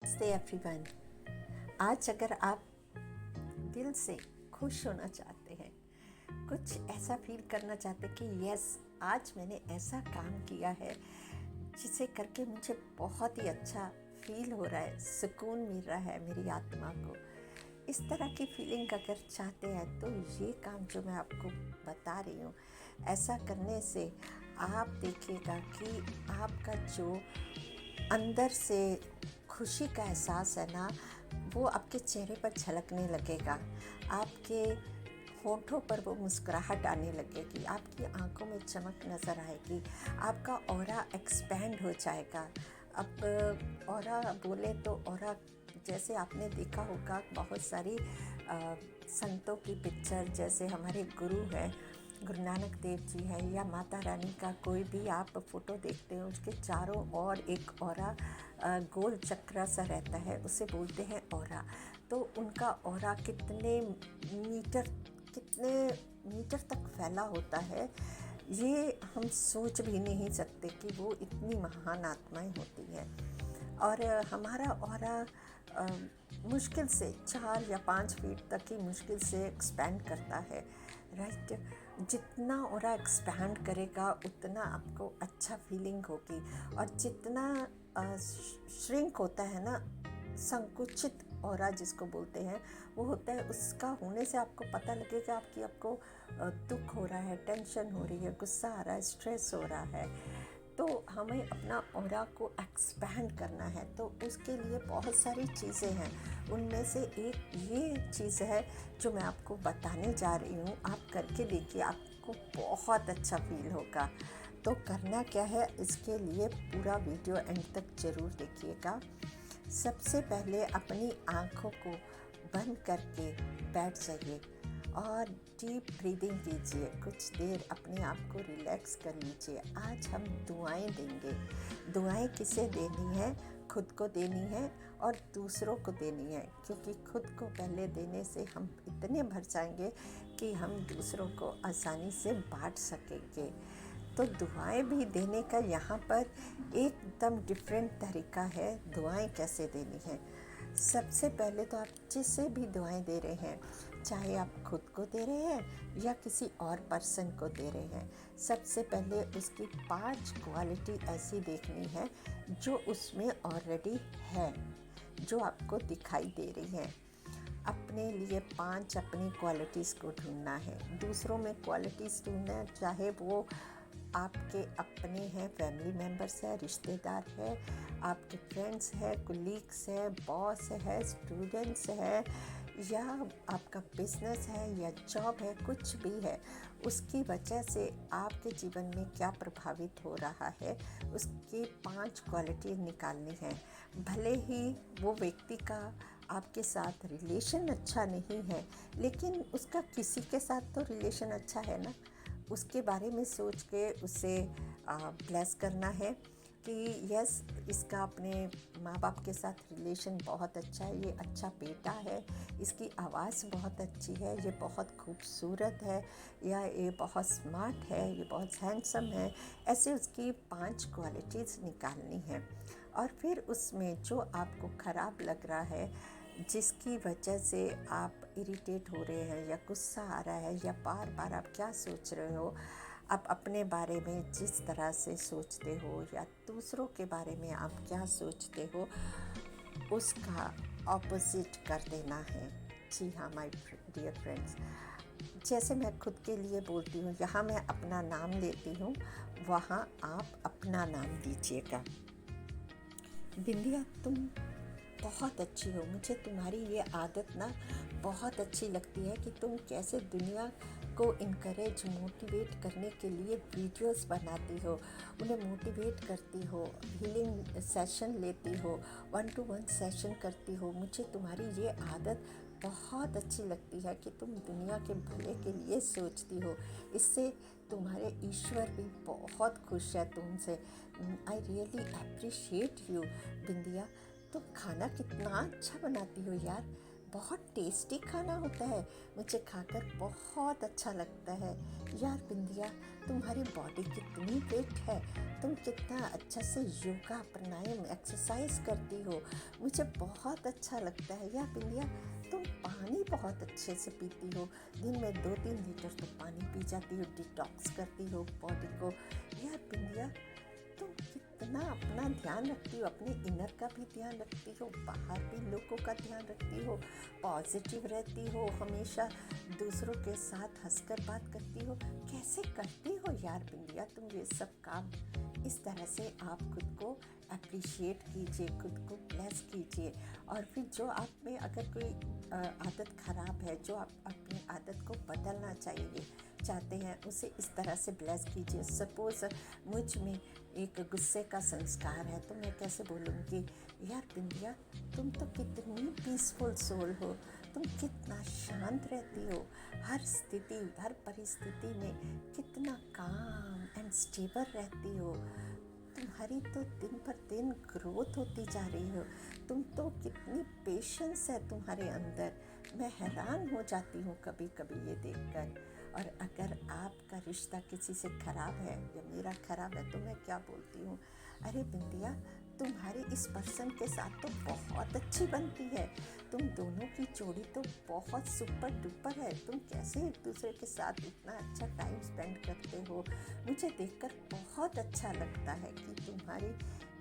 नमस्ते एवरीवन। आज अगर आप दिल से खुश होना चाहते हैं, कुछ ऐसा फील करना चाहते हैं कि यस, आज मैंने ऐसा काम किया है जिसे करके मुझे बहुत ही अच्छा फील हो रहा है, सुकून मिल रहा है मेरी आत्मा को, इस तरह की फीलिंग अगर चाहते हैं तो ये काम जो मैं आपको बता रही हूँ, ऐसा करने से आप देखिएगा कि आपका जो अंदर से खुशी का एहसास है ना, वो आपके चेहरे पर झलकने लगेगा। आपके होठों पर वो मुस्कुराहट आने लगेगी, आपकी आंखों में चमक नज़र आएगी, आपका ऑरा एक्सपैंड हो जाएगा। अब ऑरा बोले तो ऑरा, जैसे आपने देखा होगा बहुत सारी संतों की पिक्चर, जैसे हमारे गुरु हैं, गुरु नानक देव जी है या माता रानी का कोई भी आप फ़ोटो देखते हो, उसके चारों ओर एक ऑरा गोल चक्रा सा रहता है, उसे बोलते हैं ऑरा। तो उनका ऑरा कितने मीटर तक फैला होता है, ये हम सोच भी नहीं सकते कि वो इतनी महान आत्माएं होती हैं। और हमारा ऑरा मुश्किल से 4 या 5 फीट तक ही मुश्किल से एक्सपैंड करता है, राइट। जितना ऑरा एक्सपैंड करेगा उतना आपको अच्छा फीलिंग होगी, और जितना श्रिंक होता है ना, संकुचित ऑरा जिसको बोलते हैं, वो होता है, उसका होने से आपको पता लगेगा आपको दुख हो रहा है, टेंशन हो रही है, गुस्सा आ रहा है, स्ट्रेस हो रहा है। तो हमें अपना ऑरा को एक्सपैंड करना है, तो उसके लिए बहुत सारी चीज़ें हैं। उनमें से एक ये चीज़ है जो मैं आपको बताने जा रही हूँ, आप करके देखिए, आपको बहुत अच्छा फील होगा। तो करना क्या है, इसके लिए पूरा वीडियो एंड तक ज़रूर देखिएगा। सबसे पहले अपनी आँखों को बंद करके बैठ जाइए और डीप ब्रीदिंग कीजिए, कुछ देर अपने आप को रिलैक्स कर लीजिए। आज हम दुआएं देंगे। दुआएं किसे देनी है? खुद को देनी है और दूसरों को देनी है, क्योंकि खुद को पहले देने से हम इतने भर जाएंगे कि हम दूसरों को आसानी से बांट सकेंगे। तो दुआएं भी देने का यहाँ पर एकदम डिफरेंट तरीका है, दुआएं कैसे देनी है। सबसे पहले तो आप जिसे भी दुआएं दे रहे हैं, चाहे आप खुद को दे रहे हैं या किसी और पर्सन को दे रहे हैं, सबसे पहले उसकी 5 क्वालिटी ऐसी देखनी है जो उसमें ऑलरेडी है, जो आपको दिखाई दे रही हैं। अपने लिए 5 अपनी क्वालिटीज़ को ढूंढना है, दूसरों में क्वालिटीज़ ढूंढना है, चाहे वो आपके अपने हैं, फैमिली मेम्बर्स है, रिश्तेदार है, आपके फ्रेंड्स है, कुलीग्स है, बॉस है, स्टूडेंट्स है, या आपका बिजनेस है या जॉब है, कुछ भी है, उसकी वजह से आपके जीवन में क्या प्रभावित हो रहा है, उसकी 5 क्वालिटी निकालनी है। भले ही वो व्यक्ति का आपके साथ रिलेशन अच्छा नहीं है, लेकिन उसका किसी के साथ तो रिलेशन अच्छा है ना, उसके बारे में सोच के उसे ब्लेस करना है कि यस, इसका अपने माँ बाप के साथ रिलेशन बहुत अच्छा है, ये अच्छा बेटा है, इसकी आवाज़ बहुत अच्छी है, ये बहुत खूबसूरत है, या ये बहुत स्मार्ट है, ये बहुत हैंडसम है। ऐसे उसकी 5 क्वालिटीज़ निकालनी है। और फिर उसमें जो आपको ख़राब लग रहा है, जिसकी वजह से आप इरिटेट हो रहे हैं या गुस्सा आ रहा है या बार बार आप क्या सोच रहे हो, आप अपने बारे में जिस तरह से सोचते हो या दूसरों के बारे में आप क्या सोचते हो, उसका ऑपोजिट कर देना है। जी हाँ माय डियर फ्रेंड्स, जैसे मैं खुद के लिए बोलती हूँ, यहाँ मैं अपना नाम लेती हूँ, वहाँ आप अपना नाम दीजिएगा। बिंदिया, तुम बहुत अच्छी हो, मुझे तुम्हारी ये आदत ना बहुत अच्छी लगती है कि तुम कैसे दुनिया को इनकरेज, मोटिवेट करने के लिए वीडियोस बनाती हो, उन्हें मोटिवेट करती हो, हीलिंग सेशन लेती हो, 1-to-1 सेशन करती हो। मुझे तुम्हारी ये आदत बहुत अच्छी लगती है कि तुम दुनिया के भले के लिए सोचती हो। इससे तुम्हारे ईश्वर भी बहुत खुश है तुमसे। आई रियली अप्रिशिएट यू बिंदिया। तुम खाना कितना अच्छा बनाती हो यार, बहुत टेस्टी खाना होता है, मुझे खाकर बहुत अच्छा लगता है। यार बिंदिया, तुम्हारी बॉडी कितनी फिट है, तुम कितना अच्छा से योगा प्राणायाम एक्सरसाइज करती हो, मुझे बहुत अच्छा लगता है। यार बिंदिया, तुम पानी बहुत अच्छे से पीती हो, दिन में 2-3 लीटर तो पानी पी जाती हो, डिटॉक्स करती हो बॉडी को। यार बिंदिया, तुम कितना अपना ध्यान रखती हो, अपने इनर का भी ध्यान रखती हो, बाहर भी लोगों का ध्यान रखती हो, पॉजिटिव रहती हो, हमेशा दूसरों के साथ हंसकर बात करती हो। कैसे करती हो यार बिंदिया तुम ये सब काम? इस तरह से आप खुद को अप्रिशिएट कीजिए, खुद को ब्लेस कीजिए। और फिर जो आप में अगर कोई आदत ख़राब है, जो आप अपनी आदत को बदलना चाहिए चाहते हैं, उसे इस तरह से ब्लेस कीजिए। सपोज़ मुझ में एक गुस्से का संस्कार है, तो मैं कैसे बोलूँगी, यार बिंदिया, तुम तो कितनी पीसफुल सोल हो, तुम कितना शांत रहती हो, हर स्थिति हर परिस्थिति में कितना काम एंड स्टेबल रहती हो। तुम्हारी तो दिन पर दिन ग्रोथ होती जा रही हो, तुम तो कितनी पेशेंस है तुम्हारे अंदर। मैं हैरान हो जाती हूँ कभी कभी ये देखकर। और अगर आपका रिश्ता किसी से ख़राब है या मेरा ख़राब है, तो मैं क्या बोलती हूँ, अरे बिंदिया, तुम्हारे इस पर्सन के साथ तो बहुत अच्छी बनती है, तुम दोनों की जोड़ी तो बहुत सुपर डुपर है, तुम कैसे एक दूसरे के साथ इतना अच्छा टाइम स्पेंड करते हो। मुझे देखकर बहुत अच्छा लगता है कि तुम्हारी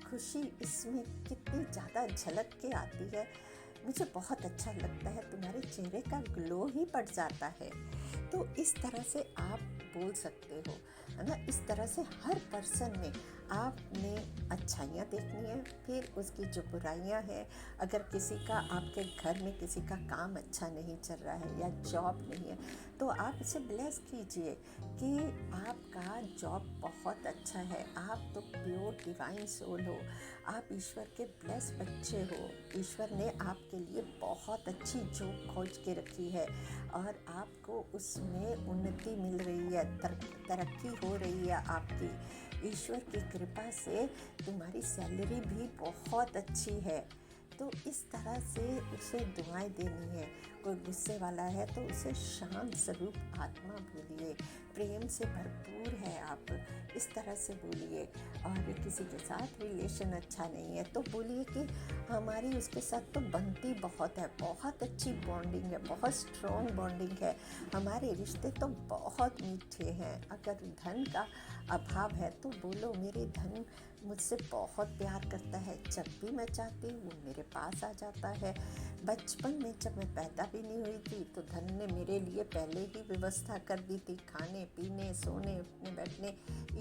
खुशी इसमें कितनी ज़्यादा झलक के आती है। मुझे बहुत अच्छा लगता है, तुम्हारे चेहरे का ग्लो ही बढ़ जाता है। तो इस तरह से आप बोल सकते हो, है ना। इस तरह से हर पर्सन में आपने अच्छाइयाँ देखनी है, फिर उसकी जो बुराइयाँ हैं, अगर किसी का आपके घर में किसी का काम अच्छा नहीं चल रहा है या जॉब नहीं है, तो आप इसे ब्लेस कीजिए कि आपका जॉब बहुत अच्छा है, आप तो प्योर डिवाइन सोल हो, आप ईश्वर के ब्लेस बच्चे हो। ईश्वर ने आपके लिए बहुत अच्छी जॉब खोज के रखी है और आपको उसमें उन्नति मिल रही है, तरक्की हो रही है आपकी। ईश्वर की कृपा से तुम्हारी सैलरी भी बहुत अच्छी है। तो इस तरह से उसे दुआएं देनी है। कोई गुस्से वाला है तो उसे शांत स्वरूप आत्मा बोलिए, प्रेम से भरपूर है आप, इस तरह से बोलिए। और किसी के साथ रिलेशन अच्छा नहीं है तो बोलिए कि हमारी उसके साथ तो बनती बहुत है, बहुत अच्छी बॉन्डिंग है, बहुत स्ट्रॉन्ग बॉन्डिंग है, हमारे रिश्ते तो बहुत मीठे हैं। अगर धन का अभाव है तो बोलो, मेरे धन मुझसे बहुत प्यार करता है, जब भी मैं चाहती हूँ वो मेरे पास आ जाता है। बचपन में जब मैं पैदा भी नहीं हुई थी तो धन ने मेरे लिए पहले ही व्यवस्था कर दी थी, खाने पीने, सोने, उठने बैठने,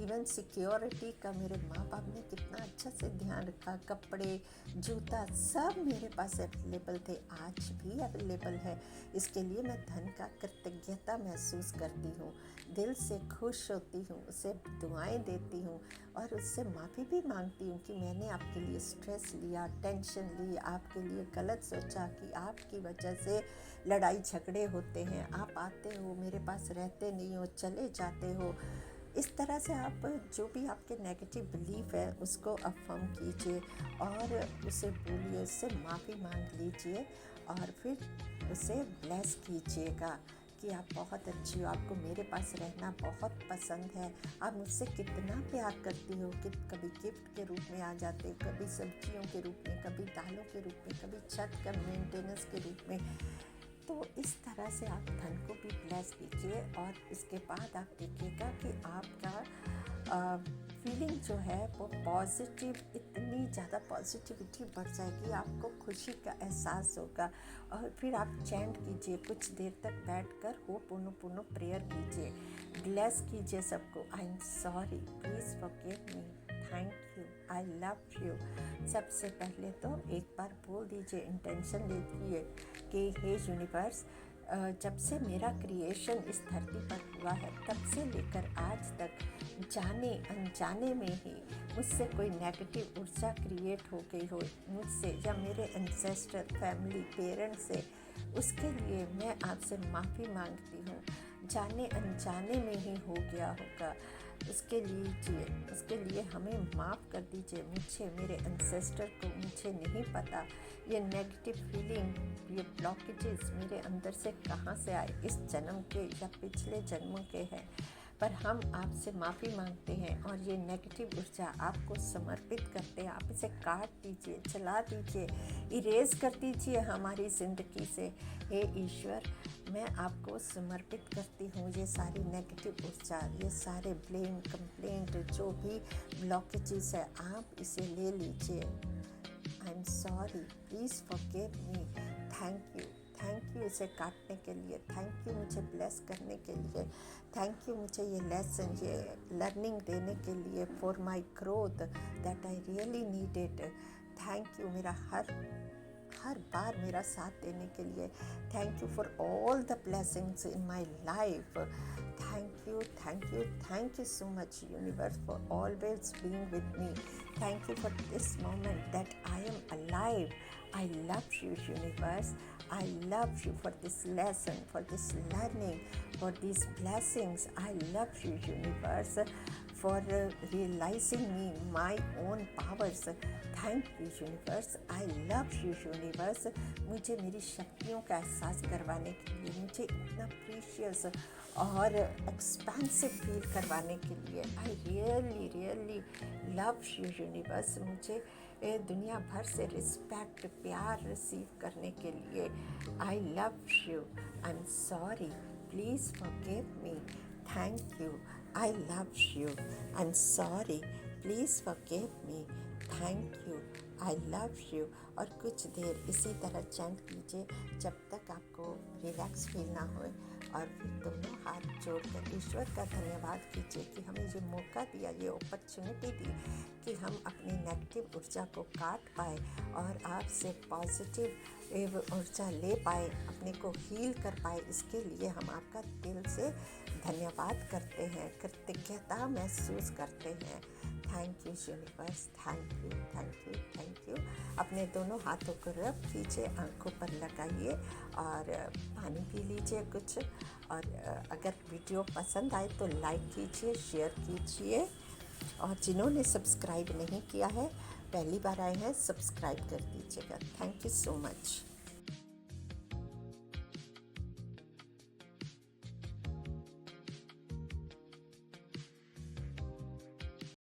इवन सिक्योरिटी का मेरे माँ बाप ने कितना अच्छा से ध्यान रखा। कपड़े, जूता सब मेरे पास अवेलेबल थे, आज भी अवेलेबल है। इसके लिए मैं धन का कृतज्ञता महसूस करती हूँ, दिल से खुश होती हूँ, उसे दुआएं देती हूँ और उससे माफ़ी भी मांगती हूँ कि मैंने आपके लिए स्ट्रेस लिया, टेंशन ली, आपके लिए गलत सोचा कि आपकी वजह से लड़ाई झगड़े होते हैं, आप आते हो मेरे पास रहते नहीं हो, चले जाते हो। इस तरह से आप जो भी आपके नेगेटिव बिलीफ है उसको अफर्म कीजिए और उसे बोलिए, उससे माफ़ी मांग लीजिए और फिर उसे ब्लेस कीजिएगा कि आप बहुत अच्छी हो, आपको मेरे पास रहना बहुत पसंद है, आप मुझसे कितना प्यार करती हो कि कभी गिफ्ट के रूप में आ जाते हो, कभी सब्जियों के रूप में, कभी दालों के रूप में, कभी छत का मेंटेनेंस के रूप में। तो इस तरह से आप धन को भी ब्लेस कीजिए और इसके बाद आप देखिएगा कि आपका फीलिंग जो है वो पॉजिटिव, इतनी ज़्यादा पॉजिटिविटी बढ़ जाएगी, आपको खुशी का एहसास होगा। और फिर आप चैंट कीजिए, कुछ देर तक बैठकर होपोनोपोनो प्रेयर कीजिए, ब्लेस कीजिए सबको। I am sorry, please forgive me, thank you, I love you. सबसे पहले तो एक बार बोल दीजिए, इंटेंशन लीजिए कि हे यूनिवर्स, जब से मेरा क्रिएशन इस धरती पर हुआ है तब से लेकर आज तक जाने अनजाने में ही मुझसे कोई नेगेटिव ऊर्जा क्रिएट हो गई हो, मुझसे या मेरे एंसेस्टर, फैमिली, पेरेंट्स से, उसके लिए मैं आपसे माफ़ी मांगती हूँ। जाने अनजाने में ही हो गया होगा, उसके लिए हमें माफ़ कर दीजिए। मुझे, मेरे एंसेस्टर को, मुझे नहीं पता ये नेगेटिव फीलिंग, ये ब्लॉकेजेस मेरे अंदर से कहाँ से आए, इस जन्म के या पिछले जन्मों के हैं। पर हम आपसे माफ़ी मांगते हैं और ये नेगेटिव ऊर्जा आपको समर्पित करते हैं। आप इसे काट दीजिए, जला दीजिए, इरेज कर दीजिए हमारी ज़िंदगी से। हे ईश्वर, मैं आपको समर्पित करती हूँ ये सारी नेगेटिव ऊर्जा, ये सारे ब्लेम, कंप्लेंट, जो भी ब्लॉकेजेस है, आप इसे ले लीजिए। I am sorry, please forgive me. Thank you इसे काटने के लिए। थैंक यू मुझे ब्लेस करने के लिए। थैंक यू मुझे ये लेसन, ये लर्निंग देने के लिए, for my growth that I really need it. Thank you मेरा हर बार मेरा साथ देने के लिए। Thank you for all the blessings in my life. Thank you so much universe for always being with me. Thank you for this moment that I am alive. I love you universe. I love you for this lesson, for this learning, for these blessings. I love you universe for realizing me my own powers. Thank you universe. I love you universe. मुझे मेरी शक्तियों का एहसास करवाने के लिए, मुझे इतना प्रीशियस और एक्सपेंसिव फील करवाने के लिए। I really love you universe. मुझे दुनिया भर से रिस्पेक्ट, प्यार रिसीव करने के लिए। I love you. I am sorry, please forgive me. Thank you. I love you. I am sorry, please forgive me. Thank you. I love you. और कुछ देर इसी तरह चैंट कीजिए जब तक आपको रिलैक्स फील ना होए। और फिर दोनों हाथ जोड़कर ईश्वर का धन्यवाद कीजिए कि हमें ये मौका दिया, ये अपॉर्चुनिटी दी कि हम अपनी नेगेटिव ऊर्जा को काट पाए और आपसे पॉजिटिव ऊर्जा ले पाए, अपने को हील कर पाए। इसके लिए हम आपका दिल से धन्यवाद करते हैं, कृतज्ञता महसूस करते हैं। Thank you universe. Thank you. अपने दोनों हाथों को रब कीजिए, आंखों पर लगाइए और पानी पी लीजिए कुछ। और अगर वीडियो पसंद आए तो लाइक कीजिए, शेयर कीजिए। और जिन्होंने सब्सक्राइब नहीं किया है, पहली बार आए हैं, सब्सक्राइब कर दीजिएगा। Thank you so much.